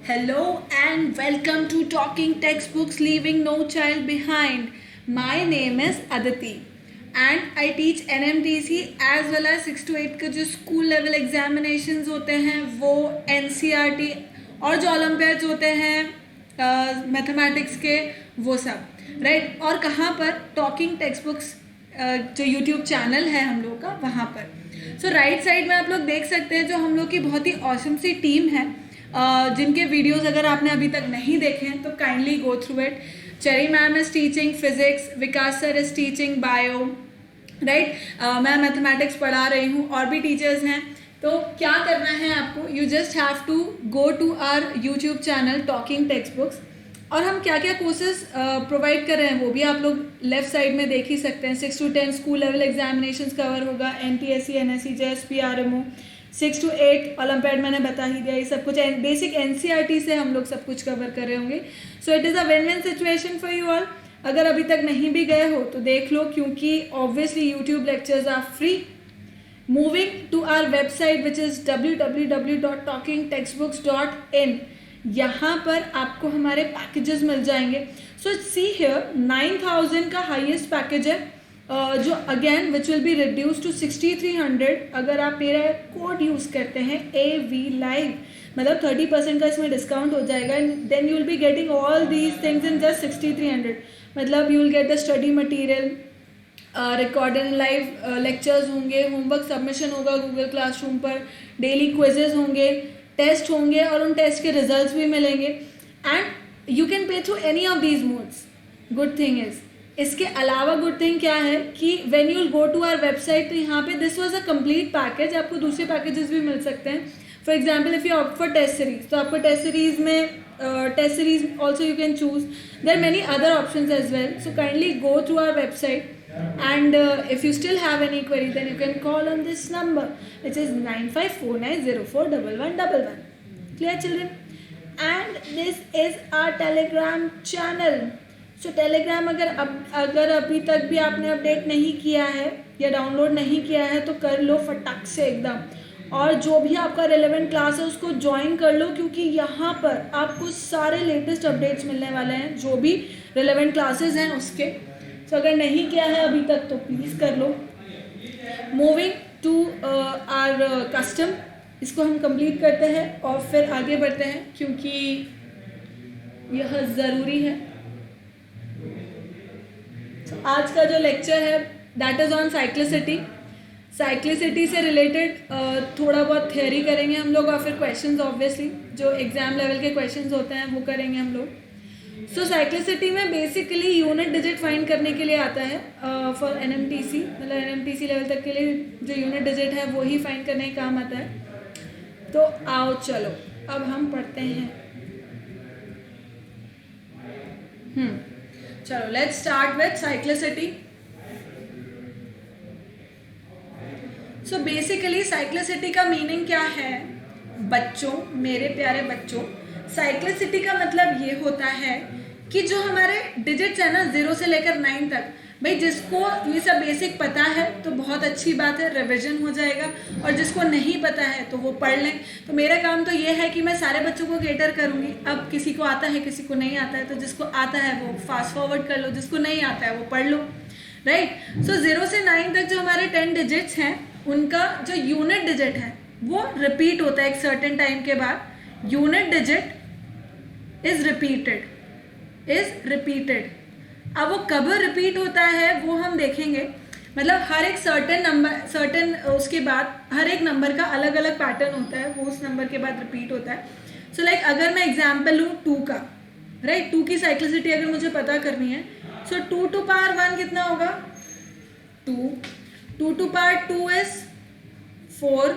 Hello and welcome to Talking Textbooks Leaving No Child Behind. My name is Aditi and I teach NMTC as well as 6 to 8 के जो school level examinations होते हैं वो NCERT और जो Olympiads होते हैं मैथमेटिक्स के वो सब राइट। और कहाँ पर टॉकिंग टेक्स्ट बुक्स जो यूट्यूब चैनल है हम लोग का वहाँ पर। सो राइट साइड में आप लोग देख सकते हैं जो हम लोग की बहुत ही ऑसम सी टीम है जिनके वीडियोस अगर आपने अभी तक नहीं देखे हैं तो kindly go through it. Cherry ma'am is teaching physics, Vikas sir is teaching bio right, मैं मैथमेटिक्स पढ़ा रही हूँ और भी टीचर्स हैं। तो क्या करना है आपको, you just have to go to our YouTube channel talking textbooks और हम क्या क्या कोर्सेज प्रोवाइड कर रहे हैं वो भी आप लोग लेफ्ट साइड में देख ही सकते हैं। 6 to 10 school level examinations cover होगा, NTSC, NSC, JSP, RMO, 6 to 8 olympiad मैंने बता ही दिया। ये सब कुछ बेसिक NCERT से हम लोग सब कुछ कवर कर रहे होंगे। So it is a win win situation for you all. अगर अभी तक नहीं भी गए हो तो देख लो, क्योंकि obviously YouTube lectures are free. Moving to our website which is www.talkingtextbooks.in, यहाँ पर आपको हमारे पैकेजेस मिल जाएंगे। सो सी हियर 9000 का हाईएस्ट पैकेज है जो again which will be reduce to 6300 अगर आप मेरा कोड यूज़ करते हैं AV Live, मतलब 30% का इसमें डिस्काउंट हो जाएगा। And then you will be getting all these things in just 6300। मतलब you will get the study material, recorded live lectures होंगे, होमवर्क सबमिशन होगा गूगल क्लासरूम पर, डेली क्विजेज होंगे, टेस्ट होंगे और उन टेस्ट के रिजल्ट्स भी मिलेंगे। And you can pay through any of these modes. Good thing is, इसके अलावा गुड थिंग क्या है कि when you go to our website तो यहाँ पे this was a complete package, आपको दूसरे पैकेजेस भी मिल सकते हैं। For example if you opt for test series तो आपको टेस्ट सीरीज में test series also you can choose, there many other options as well. So kindly go through our website and if you still have any query then you can call on this number which is 9549041111. Clear children? And this is our Telegram channel. So Telegram अगर अभी तक भी आपने update नहीं किया है या download नहीं किया है तो कर लो फटाक से एकदम, और जो भी आपका रेलेवेंट क्लास है उसको ज्वाइन कर लो, क्योंकि यहाँ पर आपको सारे लेटेस्ट अपडेट्स मिलने वाले हैं जो भी रेलेवेंट क्लासेस हैं उसके। तो अगर नहीं किया है अभी तक तो प्लीज़ कर लो। मूविंग टू आवर कस्टम, इसको हम कंप्लीट करते हैं और फिर आगे बढ़ते हैं क्योंकि यह ज़रूरी है। तो आज का जो लेक्चर है that is on cyclicity. Cyclicity से रिलेटेड थोड़ा बहुत थियोरी करेंगे हम लोग और फिर क्वेश्चंस, ऑब्वियसली जो एग्जाम लेवल के क्वेश्चंस होते हैं वो करेंगे हम लोग। सो साइक्लिसिटी में बेसिकली यूनिट डिजिट फाइंड करने के लिए आता है फॉर NMTC, मतलब NMTC लेवल तक के लिए जो यूनिट डिजिट है वो ही फाइंड करने का काम आता है। तो आओ चलो अब हम पढ़ते हैं। चलो let's start with cyclicity. So basically cyclicity का मीनिंग क्या है बच्चों, मेरे प्यारे बच्चों? साइक्लिसिटी का मतलब ये होता है कि जो हमारे डिजिट्स है ना 0 से लेकर 9 तक, भाई जिसको ये सब बेसिक पता है तो बहुत अच्छी बात है, रिवीजन हो जाएगा, और जिसको नहीं पता है तो वो पढ़ लें। तो मेरा काम तो ये है कि मैं सारे बच्चों को केटर करूँगी। अब किसी को आता है किसी को नहीं आता है, तो जिसको आता है वो फास्ट फॉरवर्ड कर लो, जिसको नहीं आता है वो पढ़ लो, राइट। सो 0 से 9 तक जो हमारे 10 डिजिट्स हैं उनका जो यूनिट डिजिट है वो रिपीट होता है एक सर्टेन टाइम के बाद। Unit digit is repeated. अब वो कब रिपीट होता है वो हम देखेंगे, मतलब हर एक सर्टेन उसके बाद हर एक नंबर का अलग अलग पैटर्न होता है, वो उस नंबर के बाद रिपीट होता है। सो लाइक अगर मैं एग्जाम्पल लूँ 2 का, राइट, 2 की साइक्लिसिटी अगर मुझे पता करनी है, सो 2 to power 1 कितना होगा 2, 2 to power 2 is 4,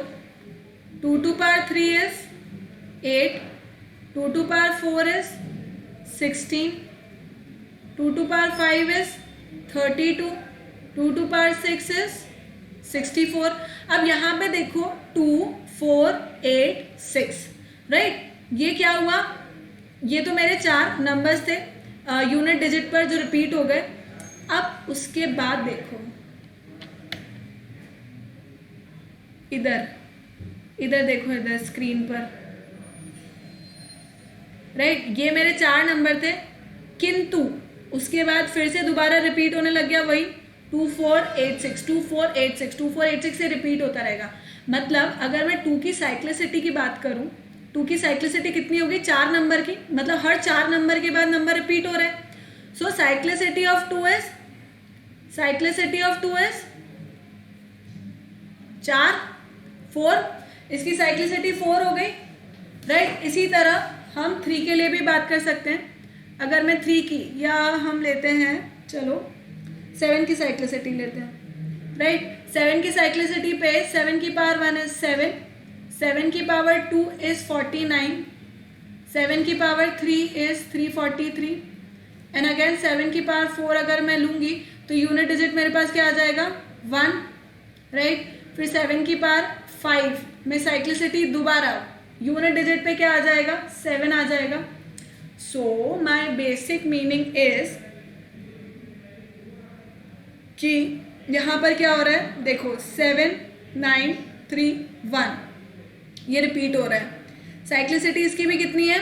2 to power 3 is 8, 2 to power 4 is 16, 2 to power 5 is 32, 2 to power 6 is 64। अब यहाँ पे देखो 2, 4, 8, 6, राइट, ये क्या हुआ, ये तो मेरे 4 नंबर्स थे यूनिट डिजिट पर जो रिपीट हो गए। अब उसके बाद देखो इधर देखो, इधर स्क्रीन पर राइट। ये मेरे 4 नंबर थे, किंतु उसके बाद फिर से दोबारा रिपीट होने लग गया वही 2486 2486 2486 से रिपीट होता रहेगा। मतलब अगर मैं 2 की साइक्लिसिटी की बात करूं, 2 की साइक्लिसिटी कितनी होगी, 4 नंबर की, मतलब हर 4 नंबर के बाद नंबर रिपीट हो रहा है। सो साइक्लिसिटी ऑफ 2 इज 4 4, इसकी साइक्लिसिटी 4 हो गई, राइट। इसी तरह हम 3 के लिए भी बात कर सकते हैं। अगर मैं 3 की, या हम लेते हैं, चलो 7 की साइक्लिसिटी लेते हैं, राइट। 7 की साइक्लिसिटी पे 7 की पावर 1 इज 7, 7 की पावर 2 इज 49, 7 की पावर 3 इज 343, एंड अगेन 7 की पावर 4 अगर मैं लूँगी तो यूनिट डिजिट मेरे पास क्या आ जाएगा, 1, राइट। फिर 7 की पावर 5 में साइक्लिसिटी दोबारा यूनिट डिजिट पे क्या आ जाएगा, 7 आ जाएगा। सो माई बेसिक मीनिंग इज कि यहाँ पर क्या हो रहा है, देखो 7 9 3 1 ये रिपीट हो रहा है। साइक्लिसिटी इसकी भी कितनी है,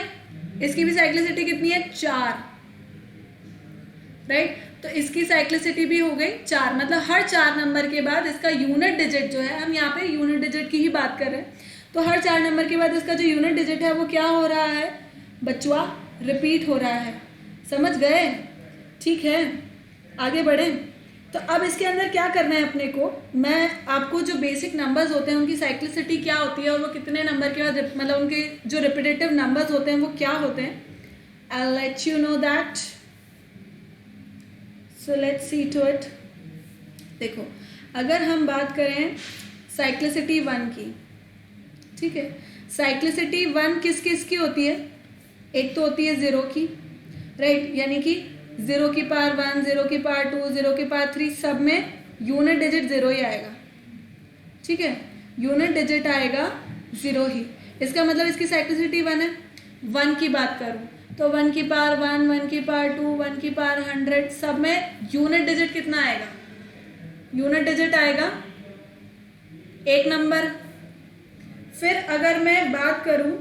इसकी भी साइक्लिसिटी कितनी है, 4, राइट। तो इसकी साइक्लिसिटी भी हो गई 4, मतलब हर 4 नंबर के बाद इसका यूनिट डिजिट जो है, हम यहाँ पे यूनिट डिजिट की ही बात कर रहे हैं, तो हर 4 नंबर के बाद इसका जो यूनिट डिजिट है वो क्या हो रहा है बचवा, रिपीट हो रहा है। समझ गए, ठीक है, आगे बढ़े। तो अब इसके अंदर क्या करना है अपने को, मैं आपको जो बेसिक नंबर्स होते हैं उनकी साइक्लिसिटी क्या होती है और वो कितने नंबर के बाद, मतलब उनके जो रिपीटेटिव नंबर्स होते हैं वो क्या होते हैं, I will let you know that. So let's see to it. देखो अगर हम बात करें साइक्लिसिटी 1 की, ठीक है, साइक्लिसिटी 1 किस किस की होती है, एक तो होती है 0 की, राइट, यानी कि 0 की पावर 1, 0 की पावर 2, 0 की पावर 3, सब में यूनिट डिजिट 0 ही आएगा, ठीक है, यूनिट डिजिट आएगा 0 ही। इसका मतलब इसकी साइक्लिसिटी 1 है। 1 की बात करूँ तो 1 की पावर 1, 1 की पावर 2, 1 की पावर 100, सब में यूनिट डिजिट कितना आएगा, यूनिट डिजिट आएगा 1 नंबर। फिर अगर मैं बात करूं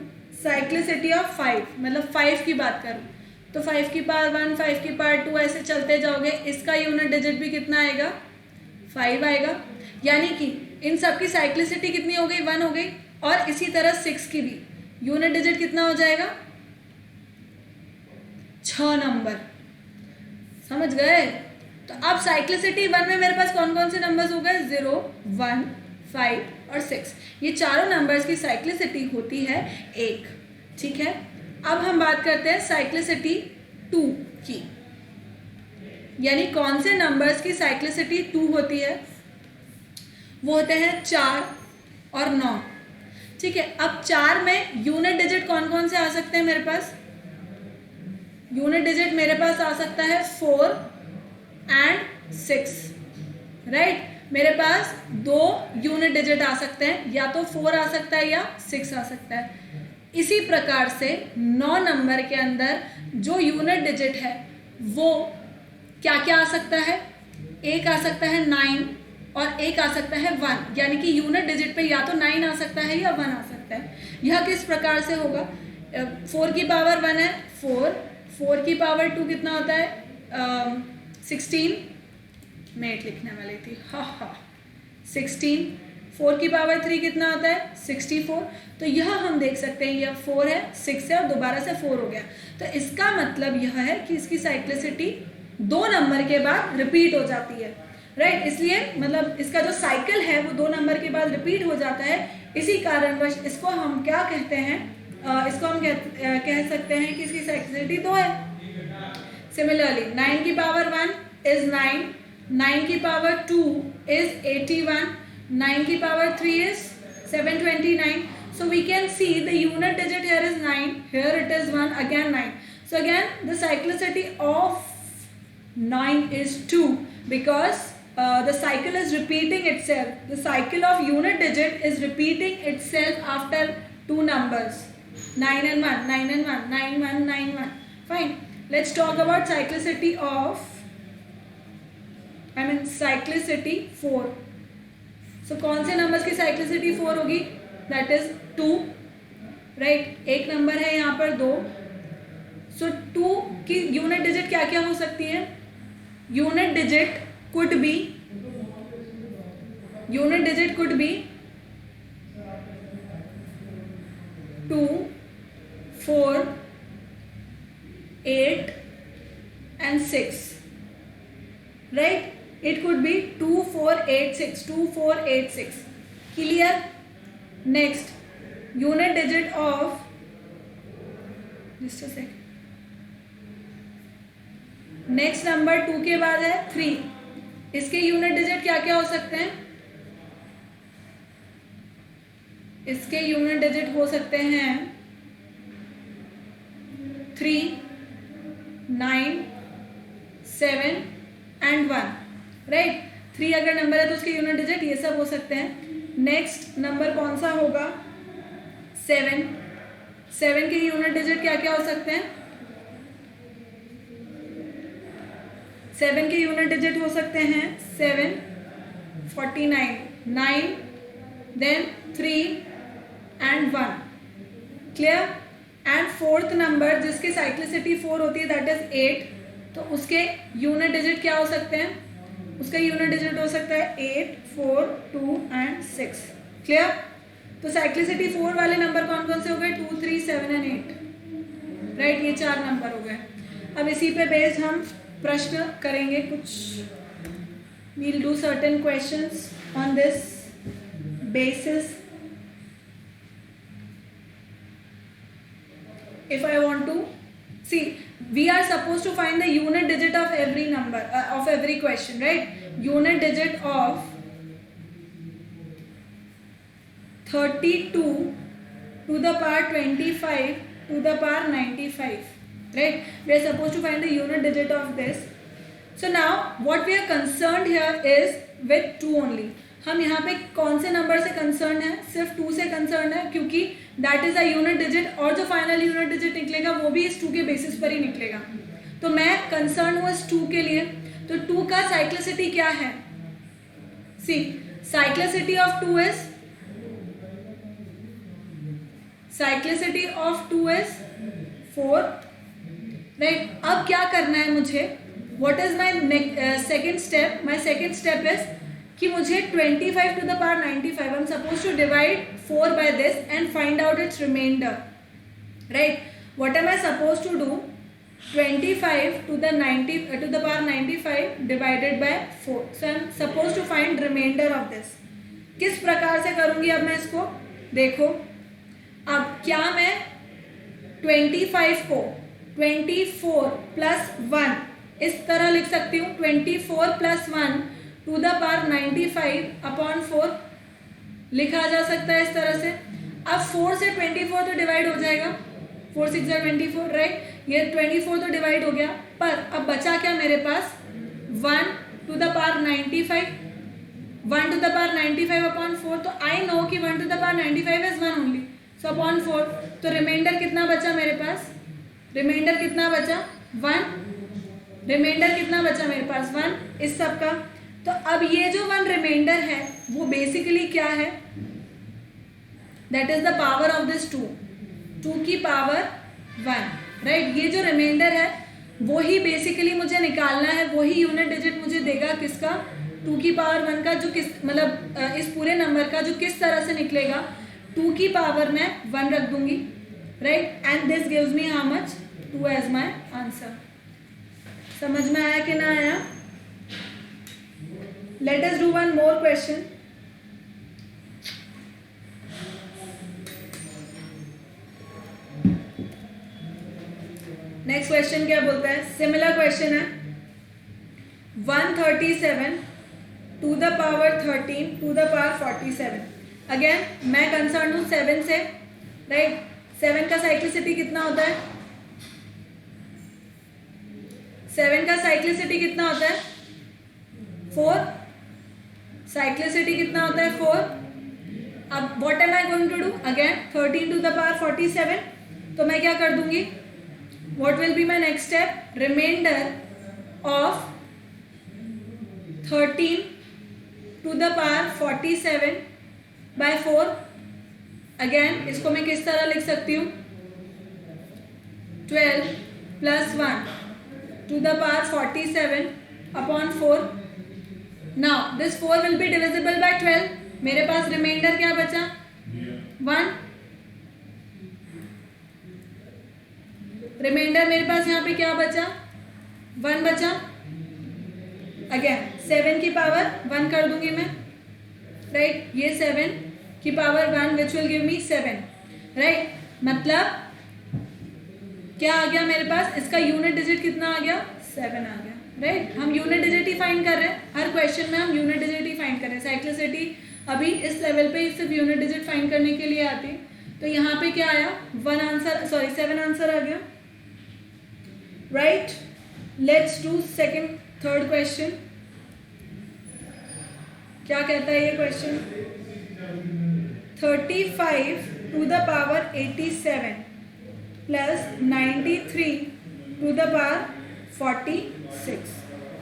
साइक्लिसिटी ऑफ 5, मतलब 5 की बात करूं तो 5 की पावर 1, 5 की पावर 2, ऐसे चलते जाओगे, इसका यूनिट डिजिट भी कितना आएगा, 5 आएगा। यानी कि इन सब की साइक्लिसिटी कितनी हो गई, 1 हो गई। और इसी तरह 6 की भी यूनिट डिजिट कितना हो जाएगा, 6 नंबर। समझ गए। तो अब साइक्लिसिटी 1 में मेरे पास कौन कौन से नंबर्स हो गए, 0, 1, 5 और 6, ये चारों नंबर्स की साइक्लिसिटी होती है 1, ठीक है। अब हम बात करते हैं साइक्लिसिटी 2 की, यानी कौन से नंबर्स की साइक्लिसिटी 2 होती है, वो होते हैं 4 और 9, ठीक है। अब 4 में यूनिट डिजिट कौन कौन से आ सकते हैं मेरे पास, यूनिट डिजिट मेरे पास आ सकता है 4 एंड 6, राइट। मेरे पास 2 यूनिट डिजिट आ सकते हैं, या तो 4 आ सकता है या 6 आ सकता है। इसी प्रकार से 9 नंबर के अंदर जो यूनिट डिजिट है वो क्या क्या आ सकता है, एक आ सकता है 9 और एक आ सकता है 1, यानी कि यूनिट डिजिट पे या तो 9 आ सकता है या 1 आ सकता है। यह किस प्रकार से होगा, 4 की पावर 1 है 4, 4 की पावर 2 कितना होता है 16, मिनट लिखने वाली थी, हाँ 16, 4 की पावर 3 कितना होता है 64। तो यह हम देख सकते हैं यह 4 है, 6 है और दोबारा से 4 हो गया। तो इसका मतलब यह है कि इसकी साइक्लिसिटी 2 नंबर के बाद रिपीट हो जाती है, राइट। इसलिए मतलब इसका जो साइकिल है वो 2 नंबर के बाद रिपीट हो जाता है। इसी कारणवश इसको हम क्या कहते हैं, इसको हम कह सकते हैं कि इसकी साइक्लिसिटी 2 है। सिमिलरली 9 की पावर 1 इज 9, 9 की पावर 2 is 81, 9 की power 3 is 729. So we can see the unit digit here is 9, here it is 1, again 9. So again the cyclicity of 9 is 2 because the cycle is repeating itself. The cycle of unit digit is repeating itself after 2 numbers, 9 and 1, 9 and 1, 9 1 9 1. Fine. Let's talk about cyclicity of cyclicity 4. So कौन से numbers की cyclicity 4 होगी, that is 2, right. एक number है यहाँ पर 2, सो 2 की unit digit क्या क्या हो सकती है? Unit digit could be 2, 4, 8 and 6, right? It could be 2, 4, 8, 6, 2, 4, 8, 6. Clear? Next, unit digit of, just a sec. Next number 2 के बाद है 3. इसके यूनिट डिजिट क्या क्या हो सकते हैं? इसके यूनिट डिजिट हो सकते हैं 3, 9, 7 एंड 1, राइट? 3 अगर नंबर है तो उसके यूनिट डिजिट ये सब हो सकते हैं. नेक्स्ट नंबर कौन सा होगा? 7. 7 के यूनिट डिजिट क्या क्या हो सकते हैं? 7 के यूनिट डिजिट हो सकते हैं 7, 49, 9, then 3 and 1. Clear? And fourth number जिसकी साइक्लिसिटी 4 होती है दैट इज 8. तो उसके यूनिट डिजिट क्या हो सकते हैं? उसका यूनिट डिजिट हो सकता है 8, 4, 2 एंड 6. क्लियर? तो साइक्लिसिटी 4 वाले नंबर कौन कौन से हो गए? 2, 3, 7 एंड 8, राइट? ये 4 नंबर हो गए. अब इसी पे बेस्ड हम प्रश्न करेंगे कुछ. we'll do certain questions on this basis. If I want to see, we are supposed to find the unit digit of every number of every question, right? Unit digit of 32 to the power 25 to the power 95, right? We are supposed to find the unit digit of this. So now what we are concerned here is with 2 only. हम यहाँ पे कौन से number से concern है? सिर्फ 2 से concern है, क्योंकि that is a unit digit और जो फाइनल यूनिट डिजिट निकलेगा वो भी इस 2 के बेसिस पर ही निकलेगा. तो मैं कंसर्न हूँ इस 2 के लिए. तो 2 का साइक्लिसिटी क्या है? See, cyclicity of 2 is 4, right? अब क्या करना है मुझे? What is my second step? My second step is कि मुझे 25 to the power 95, I am suppose to divide 4 by this and find out its remainder, right? What am I supposed to do? 25 to the power 95 divided by 4. So I am supposed to find remainder of this. किस प्रकार से करूंगी अब मैं इसको? देखो, अब क्या मैं 25 को 24 plus 1 इस तरह लिख सकती हूँ? 24 plus 1 to the power 95 upon 4 लिखा जा सकता है इस तरह से. अब 4 से 24 तो डिवाइड हो जाएगा, 4 6 24, राइट? ये 24 तो डिवाइड हो गया, पर अब बचा क्या मेरे पास? 1 to the power 95, 1 to the power 95 upon 4. तो आई नो कि 1 to the power 95 is 1 only, so upon 4. तो रिमाइंडर कितना बचा मेरे पास? रिमाइंडर कितना बचा? 1. रिमाइंडर कितना बचा मेरे पास? 1 इस सब का. तो अब ये जो 1 रिमाइंडर है वो बेसिकली क्या है? That is the power of this 2 की पावर 1, राइट? ये जो रिमाइंडर है वो ही बेसिकली मुझे निकालना है, वही यूनिट डिजिट मुझे देगा किसका? 2 की पावर 1 का, जो किस मतलब इस पूरे नंबर का जो किस तरह से निकलेगा? 2 की पावर में 1 रख दूंगी, right? And this gives me how much? 2 as my answer. समझ में आया कि ना आया? Let us do one more question. Next question क्या बोलता है? Similar question है. 137 to the power 13 to the power 47. Again मैं कंसर्न हूँ 7 से, राइट? 7 का साइक्लिसिटी कितना होता है? 7 का साइक्लिसिटी कितना होता है? 4. साइक्लिसिटी कितना होता है? 4. अब what am I going to do? Again 13 to the power 47. तो मैं क्या कर दूंगी? What will be my next step? Reminder of 13 to the power 47 by 4. अगेन इसको मैं किस तरह लिख सकती हूँ? 12 plus 1 to the power 47 upon 4. Now this 4 will be divisible by 12. मेरे पास रिमाइंडर क्या बचा? 1. रिमाइंडर मेरे पास यहाँ पे क्या बचा? 1 बचा. अगेन 7 की पावर 1 कर दूंगी मैं, राइट. ये 7 की power 1 which will give me 7, right. मतलब क्या आ गया मेरे पास? इसका यूनिट डिजिट कितना आ गया? 7 आ गया, राइट. हम यूनिट डिजिट ही फाइंड कर रहे हैं. हर क्वेश्चन में हम यूनिट डिजिट ही फाइंड कर रहे हैं. साइक्लिसिटी अभी इस लेवल पे सिर्फ यूनिट डिजिट फाइंड करने के लिए आती है. तो यहाँ पे क्या आया? 1 आंसर, सॉरी 7 आंसर आ गया, right. Let's do second third question. क्या कहता है ये question? 35 to the power 87 plus 93 to the power 46.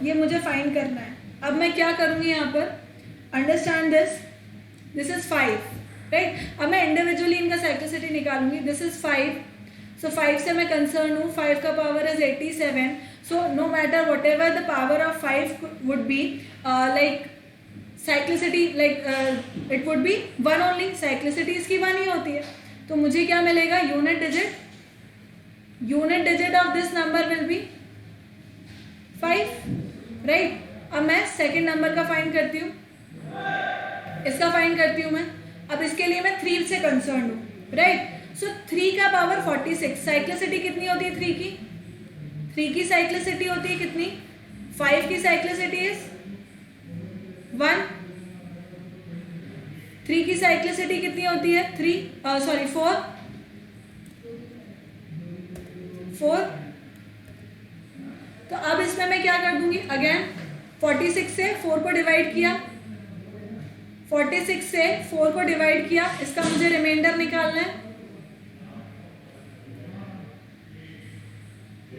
ये मुझे फाइंड करना है. अब मैं क्या करूँगी यहाँ पर? Understand this. This is 5, right. अब मैं इंडिविजुअली इनका साइक्लिसिटी निकालूंगी. This is 5. सो 5 से मैं कंसर्न हूँ. 5 का power is 87. So no matter what ever the power of 5 would be, like cyclicity like it would be 1 only. Cyclicity इसकी 1 ही होती है. तो मुझे क्या मिलेगा? Unit digit. Unit digit of this number will be 5, right. अब मैं सेकेंड नंबर का फाइंड करती हूँ. इसका फाइंड करती हूँ मैं. अब इसके लिए मैं 3 से कंसर्न हूँ, राइट. सो 3 का पावर 46. साइक्लिसिटी कितनी होती है 3 की? 3 की साइक्लिसिटी होती है कितनी? 5 की साइक्लिसिटी इज 1. 3 की साइक्लिसिटी कितनी होती है? 4. तो अब इसमें मैं क्या कर दूंगी? अगेन 46 से 4 को डिवाइड किया. 46 से 4 को डिवाइड किया. इसका मुझे रिमाइंडर निकालना है.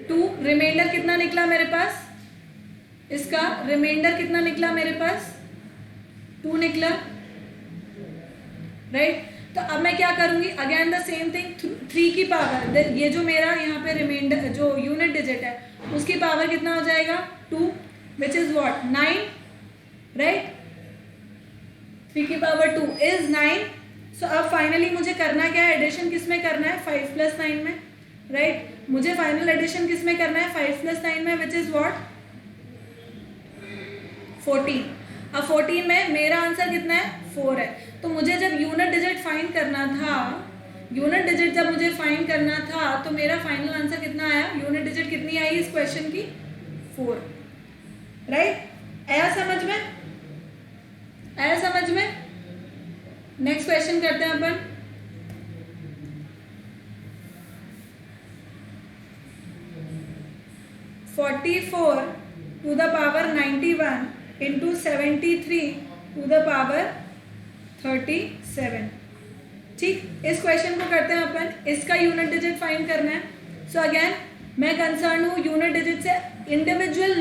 2. रिमाइंडर कितना निकला मेरे पास? इसका रिमाइंडर कितना निकला मेरे पास? 2 निकला, राइट. तो अब मैं क्या करूंगी? Again the same thing. 3 की पावर, ये जो मेरा यहाँ पे रिमाइंडर जो यूनिट डिजिट है उसकी पावर कितना हो जाएगा? 2, विच इज व्हाट? 9, राइट. 3 की पावर 2 इज 9. सो अब फाइनली मुझे करना क्या है? एडिशन किस में करना है? 5 प्लस 9 में, राइट. मुझे फाइनल एडिशन किस में करना है? 5 प्लस 9 में, विच इज व्हाट? 14. अब 14 में मेरा आंसर कितना है? 4 है. तो मुझे जब यूनिट डिजिट फाइंड करना था, यूनिट डिजिट जब मुझे फाइंड करना था तो मेरा फाइनल आंसर कितना आया? यूनिट डिजिट कितनी आई इस क्वेश्चन की? 4, राइट. आया समझ में? आया समझ में? नेक्स्ट क्वेश्चन करते हैं अपन. (44 to the power 91 into 73 to the power 37. ठीक, इस क्वेश्चन को करते हैं अपन. इसका यूनिट डिजिट फाइंड करना है. सो अगेन मैं कंसर्न हूँ यूनिट डिजिट से. इंडिविजुअल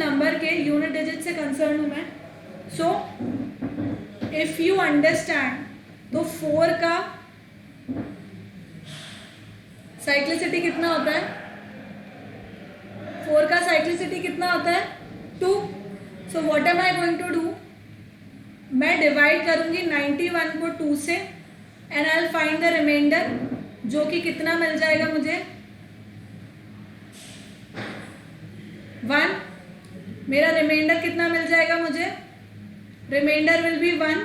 नंबर के यूनिट डिजिट से कंसर्न हूँ मैं. सो इफ यू अंडरस्टैंड, तो 4 का साइक्लिसिटी कितना होता है? 4 का साइक्लिसिटी कितना होता है? 2. So what am I going to do? मैं डिवाइड करूंगी 91 को 2 से and I will find the reminder, जो कि कितना मिल जाएगा मुझे? 1. मेरा रिमाइंडर कितना मिल जाएगा मुझे? Reminder will be 1,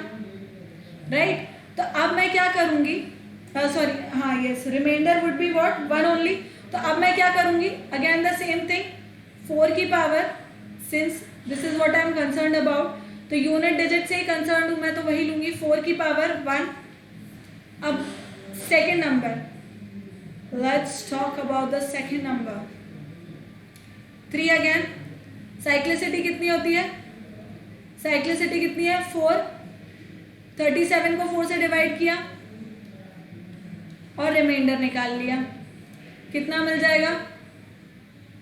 right. तो अब मैं क्या करूंगी? सॉरी, हाँ, yes, reminder would be what? 1 only. तो अब मैं क्या करूंगी? Again the same thing. 4 की power, since this is what I am concerned about, तो यूनिट डिजिट से ही कंसर्न हूँ मैं, तो वही लूंगी. 4 की पावर 1. अब second number, let's talk about the second number. 3 again. Cyclicity कितनी होती है? साइक्लिसिटी कितनी है? 4. 37 को 4 से डिवाइड किया और रिमाइंडर निकाल लिया. कितना मिल जाएगा?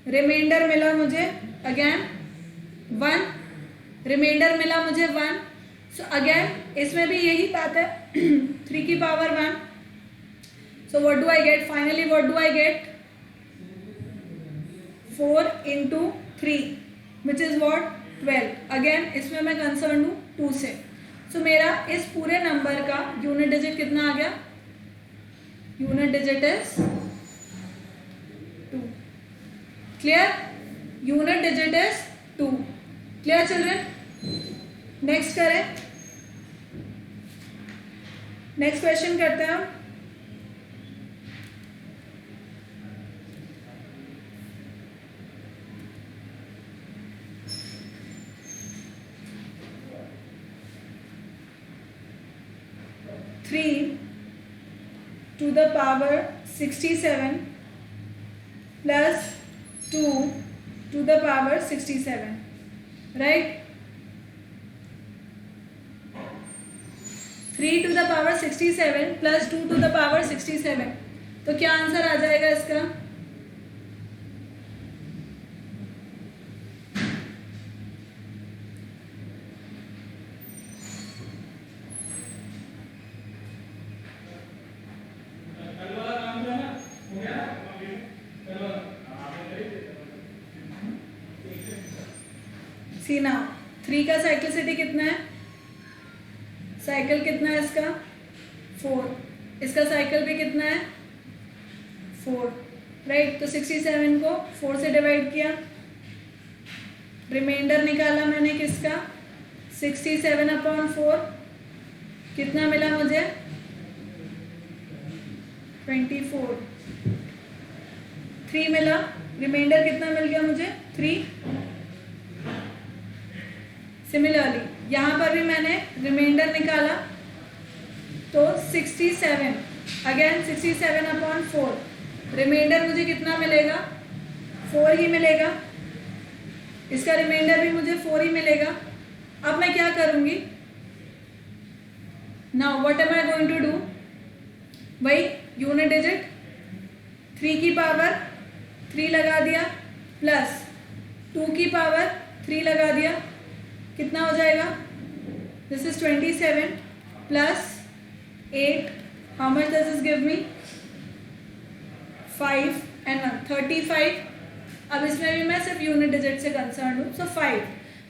रिमाइंडर मिला मुझे अगेन 1. रिमाइंडर मिला मुझे 1. सो अगेन इसमें भी यही बात है. 3 की power 1. So what do I get? Finally what do I get? 4 into 3 which is what 12। Again इसमें मैं कंसर्न हूँ 2 से। सो मेरा इस पूरे नंबर का यूनिट डिजिट कितना आ गया? Unit digit is 2। Clear? Unit digit is 2। Clear children? Next करें, नेक्स्ट क्वेश्चन करते हैं हम। Three to the power 67 plus 2 to the power 67, राइट? 3 to the power 67 plus 2 to the power 67, तो क्या आंसर आ जाएगा इसका? सी नाउ 3 का साइक्लिसिटी कितना है? साइकिल कितना है इसका? 4। इसका साइकिल भी कितना है? 4, राइट? तो 67 को 4 से डिवाइड किया, रिमाइंडर निकाला मैंने किसका? 67/4। कितना मिला मुझे? 24। 3 मिला, रिमाइंडर कितना मिल गया मुझे? 3। सिमिलरली यहाँ पर भी मैंने रिमाइंडर निकाला तो 67, अगेन 67/4, रिमाइंडर मुझे कितना मिलेगा? 4 ही मिलेगा। इसका रिमाइंडर भी मुझे 4 ही मिलेगा। अब मैं क्या करूँगी? Now what am I going to do? वही यूनिट डिजिट 3 की पावर 3 लगा दिया प्लस 2 की पावर 3 लगा दिया, कितना हो जाएगा? This is 27 plus 8, how much does this give me? 5 and 1 35। अब इसमें भी मैं सिर्फ यूनिट डिजिट से कंसर्न हूँ, सो 5।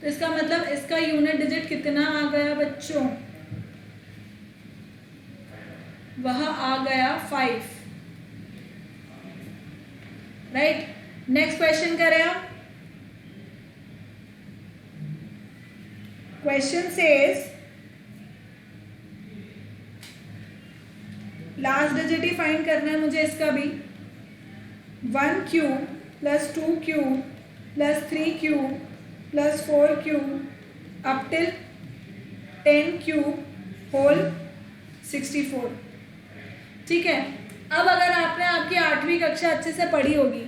तो इसका मतलब इसका यूनिट डिजिट कितना आ गया बच्चों? वह आ गया 5, राइट? नेक्स्ट क्वेश्चन करें आप। क्वेश्चन सेज लास्ट डिजिट ही फाइंड करना है मुझे इसका भी। 1 cube plus 2 cube plus 3 cube plus 4 cube up till 10 cube whole 64। ठीक है, अब अगर आपने आपकी 8वीं कक्षा अच्छे से पढ़ी होगी,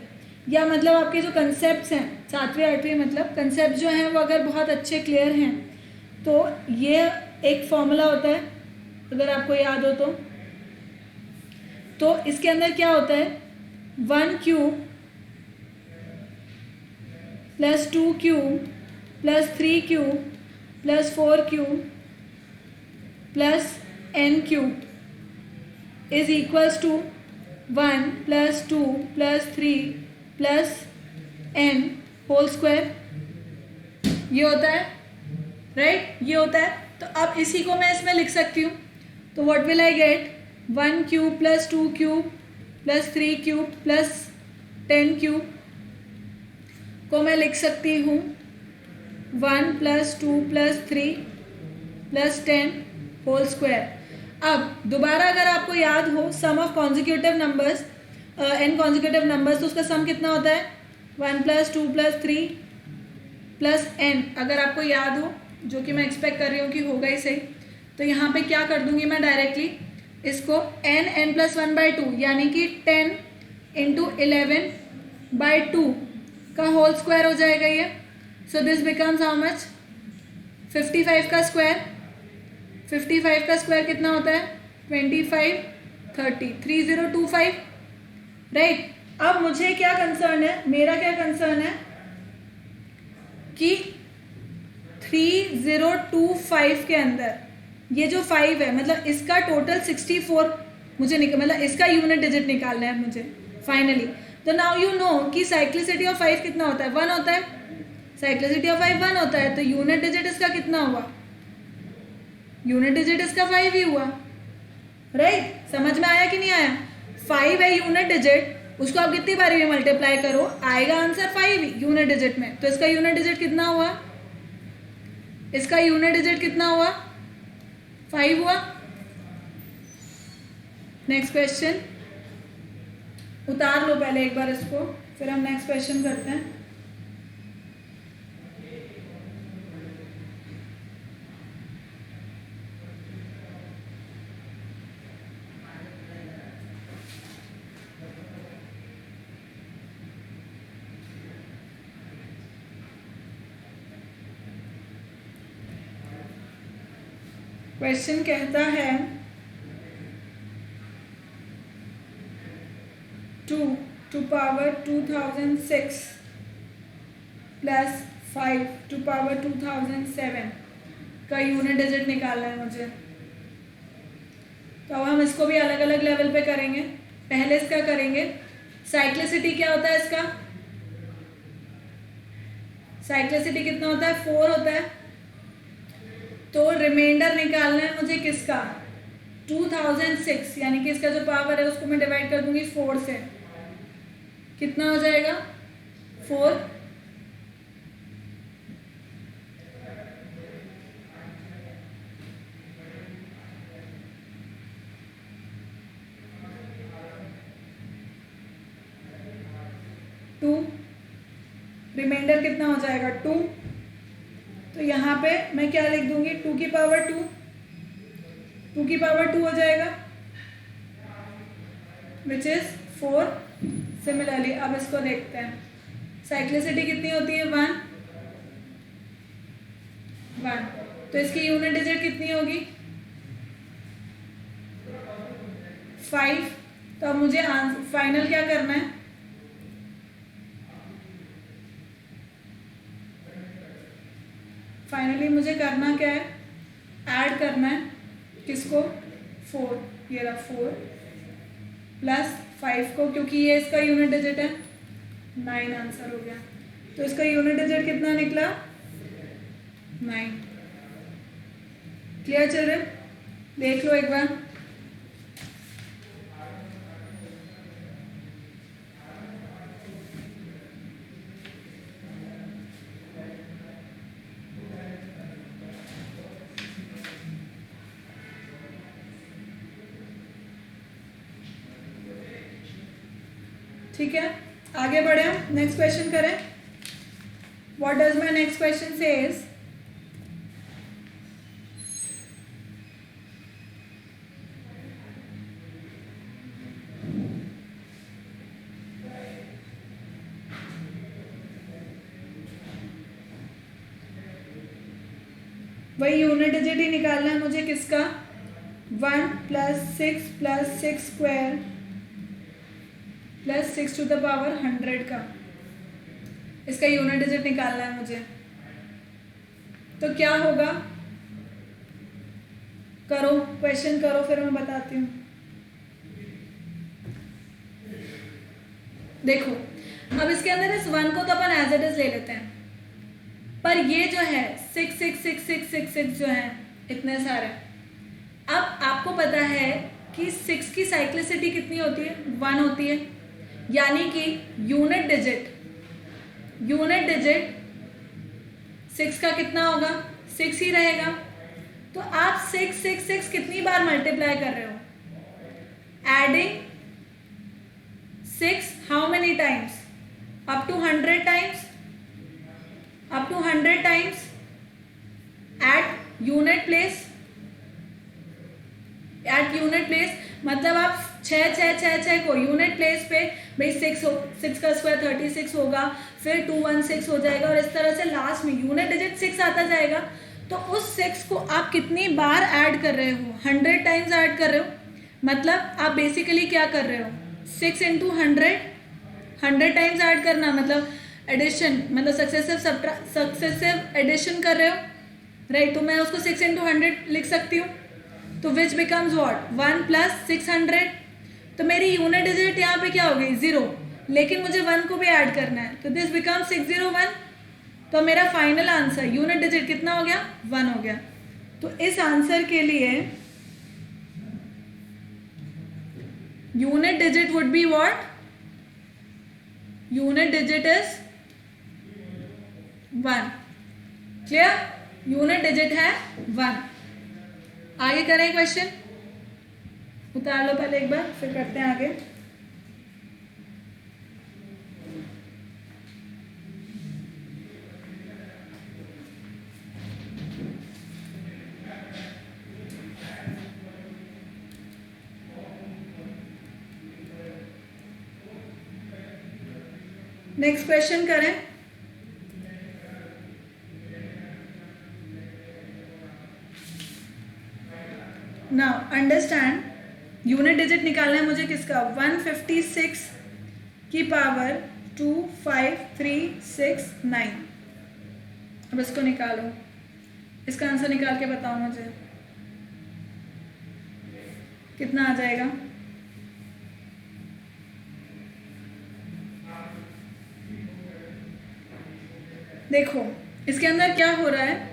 या मतलब आपके जो कंसेप्ट्स हैं 7वीं 8वीं मतलब कंसेप्ट जो हैं वो अगर बहुत अच्छे क्लियर हैं, तो ये एक फॉर्मूला होता है, अगर आपको याद हो तो इसके अंदर क्या होता है? 1 cube plus 2 cube plus 3 cube plus 4 cube plus n cube is equals to 1 plus 2 plus 3 plus n whole square. ये होता है, राइट? ये होता है। तो अब इसी को मैं इसमें लिख सकती हूँ, तो what will I get? 1 cube plus 2 cube plus 3 cube plus 10 cube को मैं लिख सकती हूँ 1 plus 2 plus 3 plus 10 whole square. अब दोबारा अगर आपको याद हो sum of consecutive numbers, n consecutive numbers, तो उसका सम कितना होता है? 1 प्लस 2 प्लस 3 प्लस n। अगर आपको याद हो, जो कि मैं एक्सपेक्ट कर रही हूँ कि होगा ही सही, तो यहाँ पे क्या कर दूंगी मैं डायरेक्टली इसको n प्लस 1/2 यानी कि 10 इंटू 11/2 का होल स्क्वायर हो जाएगा ये। So this becomes how much? 55 का स्क्वायर। 55 का स्क्वायर कितना होता है? 25 30 3025, राइट? अब मुझे क्या कंसर्न है, मेरा क्या कंसर्न है कि 3025 के अंदर ये जो 5 है, मतलब इसका टोटल 64 मुझे मतलब इसका यूनिट डिजिट निकालना है मुझे फाइनली। तो नाउ यू नो कि साइक्लिसिटी ऑफ 5 कितना होता है, 1 होता है. साइक्लिसिटी ऑफ 5 1 होता है, तो यूनिट डिजिट इसका कितना हुआ, यूनिट डिजिट इसका 5 ही हुआ. राइट, समझ में आया कि नहीं आया. 5 है यूनिट डिजिट, उसको आप कितनी बारी भी मल्टीप्लाई करो आएगा आंसर 5 यूनिट डिजिट में. तो इसका यूनिट डिजिट कितना हुआ, इसका यूनिट डिजिट कितना हुआ, 5 हुआ. नेक्स्ट क्वेश्चन उतार लो पहले एक बार इसको, फिर हम नेक्स्ट क्वेश्चन करते हैं. क्वेश्चन कहता है 2 to power 2006 plus 5 to power 2007 का यूनिट डिजिट निकालना है मुझे. तो अब हम इसको भी अलग अलग लेवल पे करेंगे. पहले इसका करेंगे साइक्लिसिटी क्या होता है इसका, साइक्लिसिटी कितना होता है, 4 होता है. तो रिमाइंडर निकालना है मुझे किसका, 2006, यानी कि इसका जो पावर है उसको मैं डिवाइड कर दूंगी 4 से. कितना हो जाएगा 4. रिमाइंडर कितना हो जाएगा 2. तो यहाँ पे मैं क्या लिख दूंगी, 2 की पावर 2, 2 की पावर 2 हो जाएगा विच इज 4. सिमिलरली अब इसको देखते हैं, साइक्लिसिटी कितनी होती है 1 1. तो इसकी यूनिट डिजिट कितनी होगी 5. तो अब मुझे फाइनल क्या करना है, फाइनली मुझे करना क्या है, ऐड करना है किसको 4, ये रहा 4 प्लस 5 को, क्योंकि ये इसका यूनिट डिजिट है 9 आंसर हो गया. तो इसका यूनिट डिजिट कितना निकला 9. क्लियर चिल्ड्रन, देख लो एक बार. ठीक है, आगे बढ़े हम, नेक्स्ट क्वेश्चन करें. What does my next question says, वही यूनिट डिजिट ही निकालना है मुझे किसका, 1 plus 6 plus 6 square plus 6 to the power 100 का, इसका यूनिट डिजिट निकालना है मुझे. तो क्या होगा, करो क्वेश्चन करो, फिर मैं बताती हूँ. देखो अब इसके अंदर इस 1 को तो अपन एज इट इज ले लेते हैं, पर ये जो है 6 6 6 6 6 6 जो है इतने सारे. अब आपको पता है कि 6 की साइक्लिसिटी कितनी होती है 1 होती है, यानी कि यूनिट डिजिट 6 का कितना होगा 6 ही रहेगा. तो आप 6 6 6 कितनी बार मल्टीप्लाई कर रहे हो, adding 6 how many times, up to 100 times, up to 100 times at unit place, at unit place. मतलब आप 6 को यूनिट प्लेस पे भाई 6 का स्क्वायर 36 होगा, फिर 216 हो जाएगा, और इस तरह से लास्ट में यूनिट डिजिट 6 आता जाएगा. तो उस 6 को आप कितनी बार ऐड कर रहे हो, 100 टाइम्स ऐड कर रहे हो. मतलब आप बेसिकली क्या कर रहे हो, 6 इंटू 100 टाइम्स ऐड करना, मतलब एडिशन, मतलब सक्सेसिव एडिशन कर रहे हो. राइट, तो मैं उसको 6 इंटू 100 लिख सकती हूँ. तो विच बिकम्स व्हाट 1 प्लस 600. तो मेरी यूनिट डिजिट यहाँ पे क्या हो गई 0. लेकिन मुझे 1 को भी ऐड करना है, तो दिस बिकम 601। तो मेरा फाइनल आंसर यूनिट डिजिट कितना हो गया? 1 हो गया। तो इस आंसर के लिए unit digit would be what? Unit digit is 1। Clear? Unit digit है 1। आगे करें क्वेश्चन, उतार लो पहले एक बार, फिर करते हैं आगे। नेक्स्ट क्वेश्चन करें। नाउ अंडरस्टैंड, यूनिट डिजिट निकालना है मुझे किसका? 156 की पावर 25369। अब इसको निकालो, इसका आंसर निकाल के बताओ मुझे कितना आ जाएगा। देखो इसके अंदर क्या हो रहा है,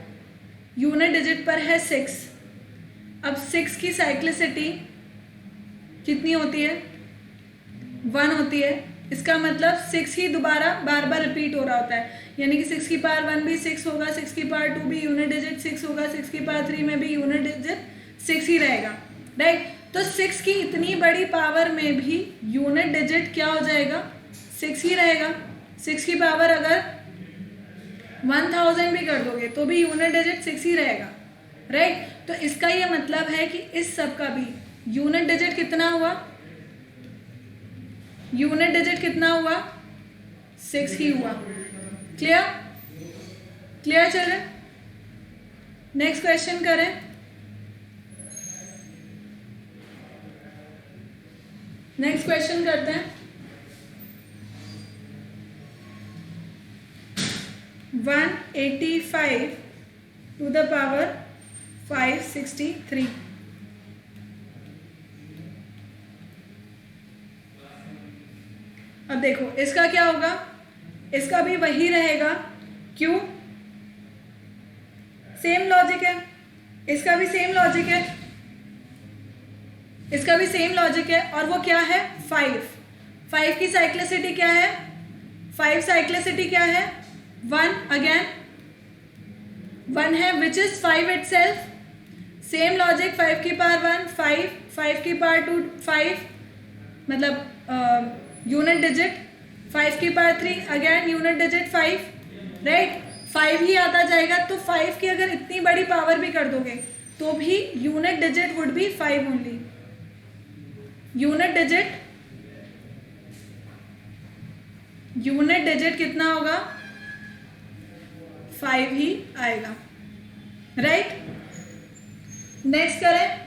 यूनिट डिजिट पर है 6। अब 6 की साइक्लिसिटी कितनी होती है? 1 होती है। इसका मतलब 6 ही दोबारा बार बार रिपीट हो रहा होता है, यानी कि 6 की पावर 1 भी 6 होगा, 6 की पावर 2 भी यूनिट डिजिट 6 होगा, 6 की पावर 3 में भी यूनिट डिजिट 6 ही रहेगा, राइट। तो 6 की इतनी बड़ी पावर में भी यूनिट डिजिट क्या हो जाएगा? 6 ही रहेगा। 6 की पावर अगर 1000 भी कर दोगे तो भी यूनिट डिजिट 6 ही रहेगा, राइट। तो इसका ये मतलब है कि इस सब का भी यूनिट डिजिट कितना हुआ? यूनिट डिजिट कितना हुआ? 6 ही हुआ। Clear? Clear children? Next question करें। नेक्स्ट क्वेश्चन करते हैं। 185 टू द पावर 563। अब देखो इसका क्या होगा? इसका भी वही रहेगा। क्यों? सेम लॉजिक है, इसका भी सेम लॉजिक है, इसका भी सेम लॉजिक है। और वो क्या है? 5 की साइक्लिसिटी क्या है? 5 साइक्लिसिटी क्या है? 1 अगेन 1 है, which is 5 itself। Same logic, 5 की पावर 1 5, 5 की पावर 2 5, मतलब यूनिट डिजिट। 5 की power 3 again unit digit 5, right. 5 ही आता जाएगा। तो 5 की अगर इतनी बड़ी पावर भी कर दोगे तो भी unit digit would be 5 only. Unit digit कितना होगा? 5 ही आएगा, राइट। नेक्स्ट करें।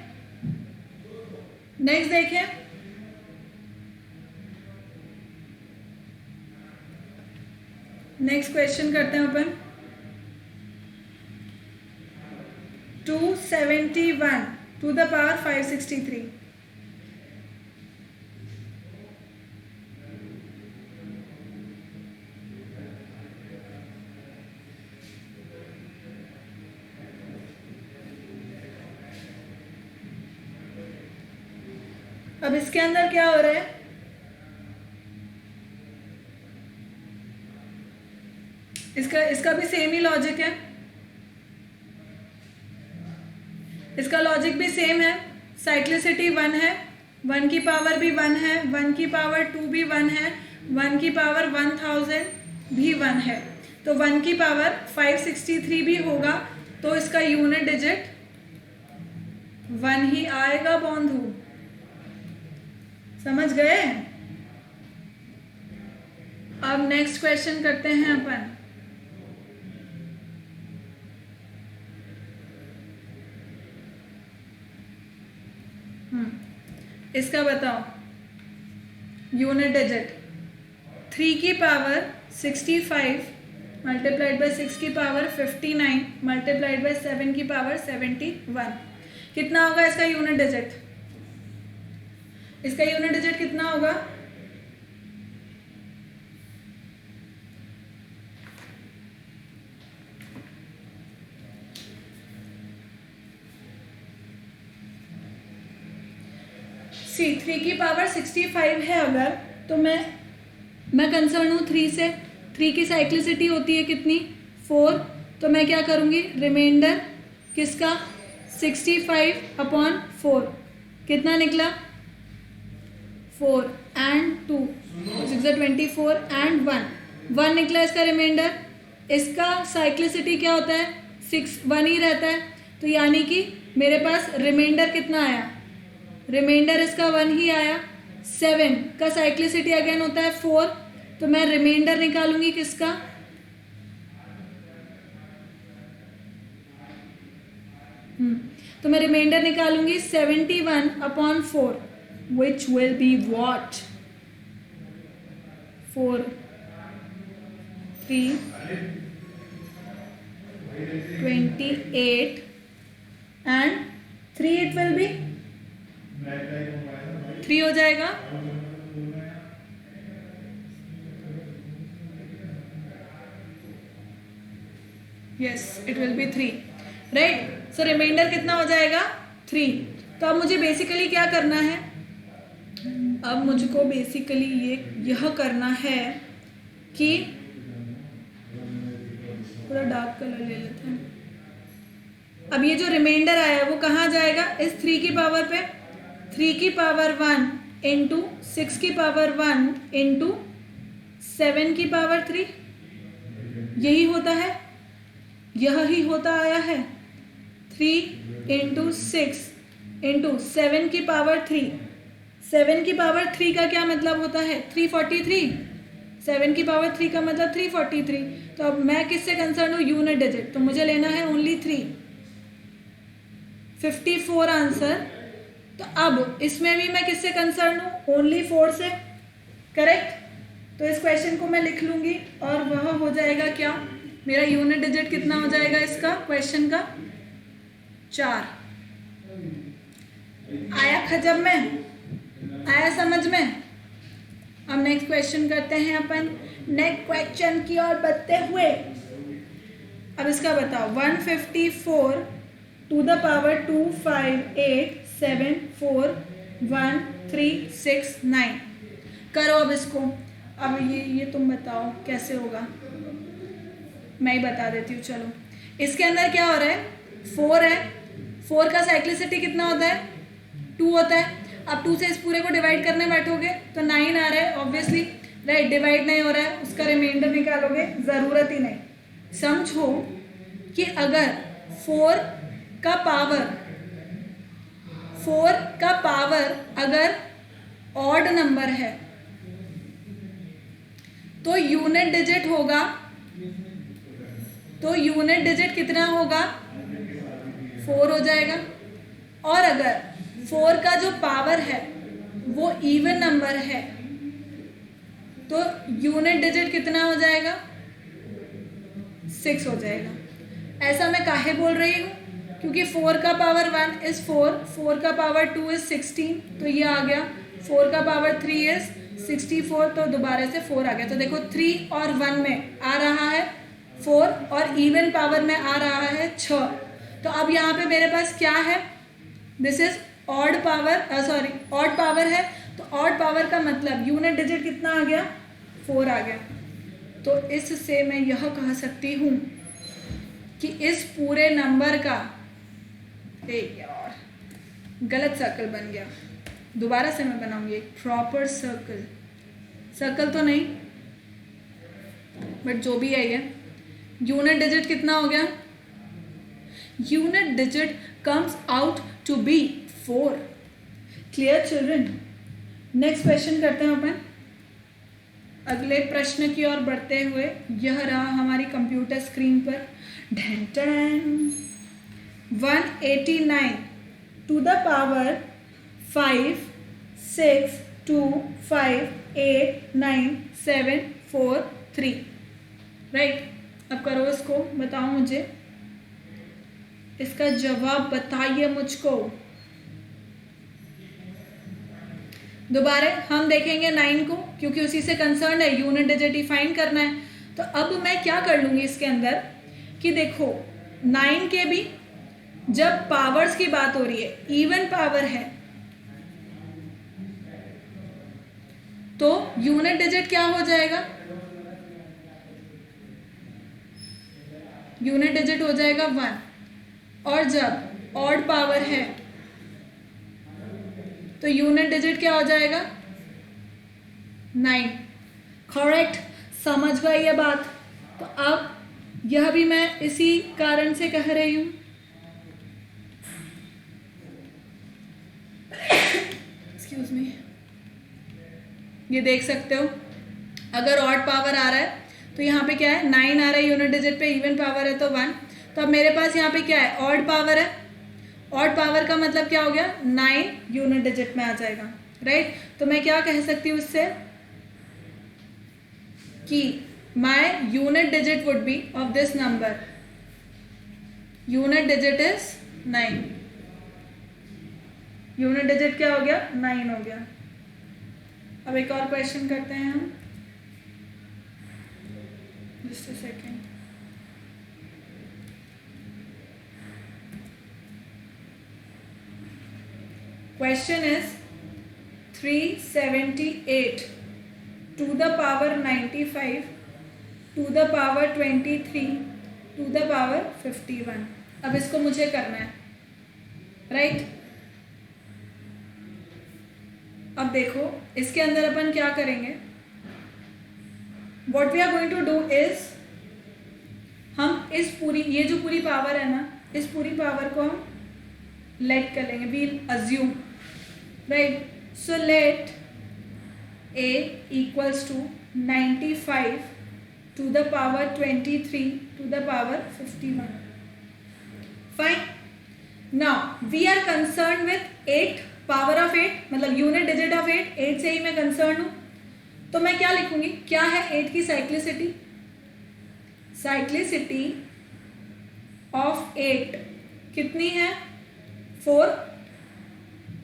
नेक्स्ट देखें। नेक्स्ट क्वेश्चन करते हैं अपन। 271 टू द पावर 563। अब इसके अंदर क्या हो रहा है? इसका भी सेम ही लॉजिक है, इसका लॉजिक भी सेम है। साइक्लिसिटी 1 है, 1 की पावर भी 1 है, 1 की पावर 2 भी 1 है, 1 की पावर 1000 भी 1 है। तो 1 की पावर 563 भी होगा, तो इसका यूनिट डिजिट 1 ही आएगा बॉन्धू। समझ गए? अब नेक्स्ट क्वेश्चन करते हैं अपन। इसका बताओ यूनिट डिजिट। 3 की पावर 65 मल्टीप्लाइड बाय 6 की पावर 59 मल्टीप्लाइड बाय 7 की पावर 71। कितना होगा इसका यूनिट डिजिट? इसका यूनिट डिजिट कितना होगा? सी 3 की पावर 65 है अगर, तो मैं कंसर्न हूँ 3 से। 3 की साइक्लिसिटी होती है कितनी, 4। तो मैं क्या करूँगी, रिमाइंडर किसका, 65/4 कितना निकला, 4 एंड 2 6 24 एंड 1 निकला इसका रिमाइंडर। इसका साइक्लिसिटी क्या होता है, 6 1 ही रहता है। तो यानी कि मेरे पास रिमाइंडर कितना आया, रिमाइंडर इसका 1 ही आया। 7 का साइक्लिसिटी अगेन होता है 4, तो मैं रिमाइंडर निकालूंगी किसका, तो मैं रिमाइंडर निकालूंगी 71/4 which will be what, 4 3 28 and 3 it will be 3 हो जाएगा। Yes it will be 3, right. So reminder कितना हो जाएगा, 3। तो अब मुझे बेसिकली क्या करना है, अब मुझको बेसिकली यह करना है कि पूरा डार्क कलर ले लेते हैं। अब ये जो रिमाइंडर आया वो कहाँ जाएगा, इस 3 की पावर पे, 3 की पावर 1 इंटू 6 की पावर 1 इंटू 7 की पावर 3, यही होता है, यह ही होता आया है। 3 इंटू 6 इंटू 7 की पावर 3, 7 की पावर 3 का क्या मतलब होता है, 343। 7 की पावर 3 का मतलब 343। तो अब मैं किससे कंसर्न हूँ, यूनिट डिजिट, तो मुझे लेना है ओनली 3, 54 आंसर। तो अब इसमें भी मैं किससे कंसर्न हूँ, ओनली 4 से, करेक्ट। तो इस क्वेश्चन को मैं लिख लूंगी और वह हो जाएगा क्या, मेरा यूनिट डिजिट कितना हो जाएगा इसका, क्वेश्चन का 4। आया खजब में, आया समझ में। अब नेक्स्ट क्वेश्चन करते हैं अपन, नेक्स्ट क्वेश्चन की ओर बढ़ते हुए। अब इसका बताओ, 154 टू द पावर 2 5 8 7 4 1 3 6 9। करो अब इसको। अब ये तुम बताओ कैसे होगा, मैं ही बता देती हूँ। चलो इसके अंदर क्या हो रहा है, 4 है, 4 का साइक्लिसिटी कितना होता है, 2 होता है। अब 2 से इस पूरे को डिवाइड करने बैठोगे तो 9 आ रहा है ऑब्वियसली, राइट। डिवाइड नहीं हो रहा है, उसका रिमाइंडर निकालोगे, ज़रूरत ही नहीं। समझो कि अगर 4 का पावर अगर ऑड नंबर है तो यूनिट डिजिट होगा, तो यूनिट डिजिट कितना होगा, 4 हो जाएगा। और अगर 4 का जो पावर है वो इवन नंबर है तो यूनिट डिजिट कितना हो जाएगा, 6 हो जाएगा। ऐसा मैं काहे बोल रही हूँ, क्योंकि 4 का पावर 1 इज 4, 4 का पावर 2 इज 16, तो ये आ गया। 4 का पावर 3 इज 64, तो दोबारा से 4 आ गया। तो देखो 3 और 1 में आ रहा है 4 और इवन पावर में आ रहा है 6। तो अब यहाँ पे मेरे पास क्या है, this is odd power, sorry odd power है। तो ऑड पावर का मतलब यूनिट डिजिट कितना आ गया, 4 आ गया। तो इससे मैं यह कह सकती हूँ कि इस पूरे नंबर का, यार गलत सर्कल बन गया, दोबारा से मैं बनाऊंगी एक प्रॉपर सर्कल। सर्कल तो नहीं बट जो भी है ये, यूनिट डिजिट कितना हो गया, unit digit comes out to be 4। Clear children. Next question करते हैं अपन। अगले प्रश्न की ओर बढ़ते हुए, यह रहा हमारी कंप्यूटर स्क्रीन पर, 189 टू द पावर 5 6 2 5 8 9 7 4 3, राइट। अब करो इसको, बताओ मुझे इसका जवाब, बताइए मुझको। दोबारा हम देखेंगे 9 को, क्योंकि उसी से कंसर्न है, यूनिट डिजिट डिफाइन करना है। तो अब मैं क्या कर लूँगी इसके अंदर कि देखो 9 के भी जब पावर्स की बात हो रही है, इवन पावर है, तो यूनिट डिजिट क्या हो जाएगा, यूनिट डिजिट हो जाएगा 1। और जब ऑड पावर है तो यूनिट डिजिट क्या हो जाएगा 9। करेक्ट, समझ गए ये बात। तो अब यह भी मैं इसी कारण से कह रही हूं, एक्सक्यूज मी, ये देख सकते हो अगर ऑड पावर आ रहा है तो यहाँ पे क्या है 9 आ रहा है यूनिट डिजिट पे, इवन पावर है तो 1। तो अब मेरे पास यहाँ पे क्या है ऑड पावर है, ऑड पावर का मतलब क्या हो गया 9 यूनिट डिजिट में आ जाएगा, राइट। तो मैं क्या कह सकती हूँ इससे कि my unit digit would be of this number, unit digit is 9, unit digit क्या हो गया 9 हो गया। अब एक और क्वेश्चन करते हैं हम, just a second. Question is 378 to the power 95 to the power 23 to the power 51। अब इसको मुझे करना है, राइट। अब देखो इसके अंदर अपन क्या करेंगे, what we are going to do is, हम इस पूरी, ये जो पूरी पावर है ना, इस पूरी पावर को हम लेट कर लेंगे, we'll assume, right. So let a equals to 95 to the power 23 to the power 51. Fine. Now we are concerned with 8 power of 8, मतलब यूनिट डिजिट ऑफ 8 से ही मैं कंसर्न हूं। तो मैं क्या लिखूंगी, क्या है 8 की साइक्लिसिटी, साइक्लिसिटी ऑफ 8 कितनी है 4।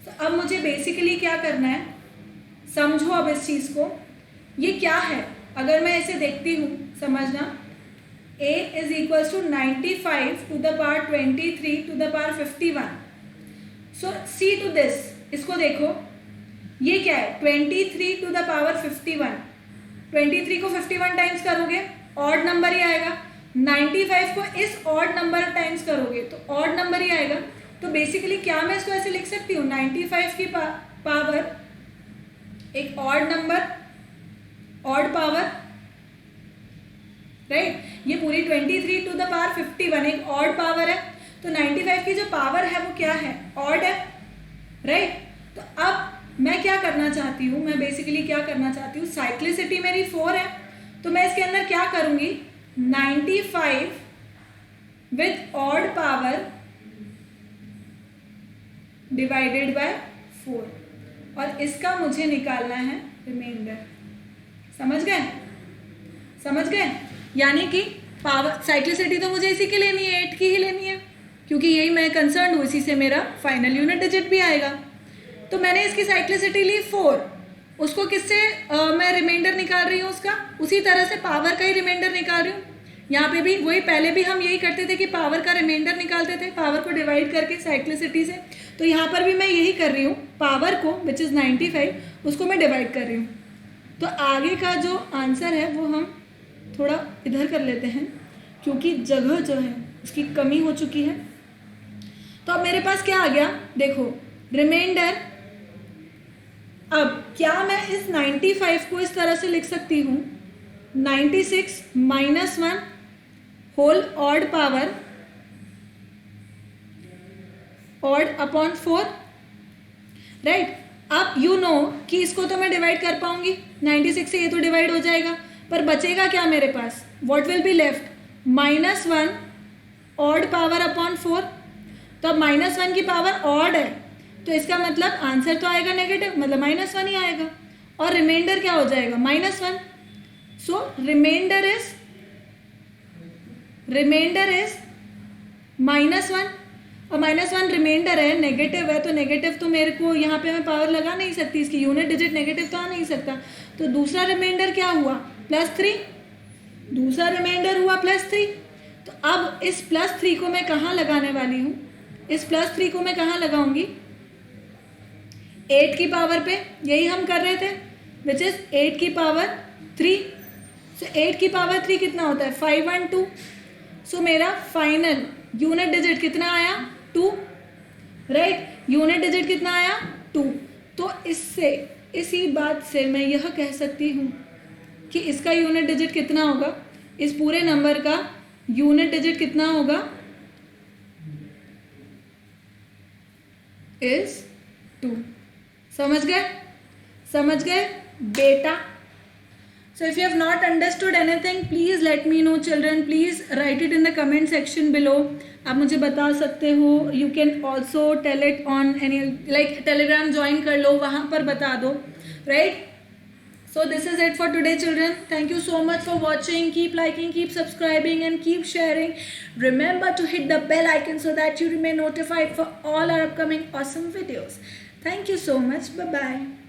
तो अब मुझे बेसिकली क्या करना है, समझो अब इस चीज को, ये क्या है अगर मैं इसे देखती हूँ, समझना a is equals to 95 to the power 23 to the power 51। So see to this, इसको देखो ये क्या है 23 टू द पावर 51, 23 को 51 टाइम्स करोगे ऑड नंबर ही आएगा, 95 को इस ऑड नंबर टाइम्स करोगे तो ऑड नंबर ही आएगा। तो बेसिकली क्या मैं इसको ऐसे लिख सकती हूँ, 95 की पावर एक odd number, odd power, right. ये पूरी 23 टू द पावर 51 एक ऑड पावर है, तो 95 की जो पावर है वो क्या है ऑड है, राइट। तो अब मैं क्या करना चाहती हूँ, मैं बेसिकली क्या करना चाहती हूँ, साइक्लिसिटी मेरी 4 है, तो मैं इसके अंदर क्या करूंगी 95 with odd power divided by 4, और इसका मुझे निकालना है रिमाइंडर। समझ गए, समझ गए। यानी कि पावर साइक्लिसिटी तो मुझे इसी की लेनी है, 8 की ही लेनी है, क्योंकि यही मैं कंसर्न हूँ, इसी से मेरा फाइनल यूनिट डिजिट भी आएगा। तो मैंने इसकी साइक्लिसिटी ली 4, उसको किससे मैं रिमाइंडर निकाल रही हूँ उसका, उसी तरह से पावर का ही रिमाइंडर निकाल रही हूँ। यहाँ पे भी वही, पहले भी हम यही करते थे कि पावर का रिमाइंडर निकालते थे पावर को डिवाइड करके साइक्लिसिटी से, तो यहाँ पर भी मैं यही कर रही हूँ, पावर को विच इज़ 95 उसको मैं डिवाइड कर रही हूँ। तो आगे का जो आंसर है वो हम थोड़ा इधर कर लेते हैं, क्योंकि जगह जो है उसकी कमी हो चुकी है। तो अब मेरे पास क्या आ गया, देखो रिमाइंडर। अब क्या मैं इस 95 को इस तरह से लिख सकती हूँ, 96 minus 1 whole odd power odd upon 4, right. अब यू नो कि इसको तो मैं डिवाइड कर पाऊंगी, 96 से ये तो डिवाइड हो जाएगा, पर बचेगा क्या मेरे पास, what will be left, -1 odd power upon 4। तो अब -1 की पावर ऑड है, तो इसका मतलब आंसर तो आएगा नेगेटिव, मतलब -1 ही आएगा, और रिमाइंडर क्या हो जाएगा -1। सो रिमाइंडर इज -1, और -1 रिमाइंडर है, नेगेटिव है, तो नेगेटिव तो मेरे को यहाँ पे मैं पावर लगा नहीं सकती, इसकी यूनिट डिजिट नेगेटिव तो आ नहीं सकता। तो दूसरा रिमाइंडर क्या हुआ +3, दूसरा रिमाइंडर हुआ +3। तो अब इस +3 को मैं कहाँ लगाने वाली हूँ, इस +3 को मैं कहाँ लगाऊंगी, 8 की पावर पे, यही हम कर रहे थे। विच इज 8 की पावर 3. सो 8 की पावर 3 कितना होता है 512. सो मेरा फाइनल यूनिट डिजिट कितना आया 2, राइट. यूनिट डिजिट कितना आया 2. तो इससे इसी बात से मैं यह कह सकती हूँ कि इसका यूनिट डिजिट कितना होगा, इस पूरे नंबर का यूनिट डिजिट कितना होगा इज 2. समझ गए बेटा. So if you have not understood anything, please let me know children. Please write it in the comment section below. आप मुझे बता सकते हो. You can also tell it on any like Telegram join कर लो, वहाँ पर बता दो, right? So this is it for today children. Thank you so much for watching. Keep liking, keep subscribing and keep sharing. Remember to hit the bell icon so that you remain notified for all our upcoming awesome videos. Thank you so much. Bye bye.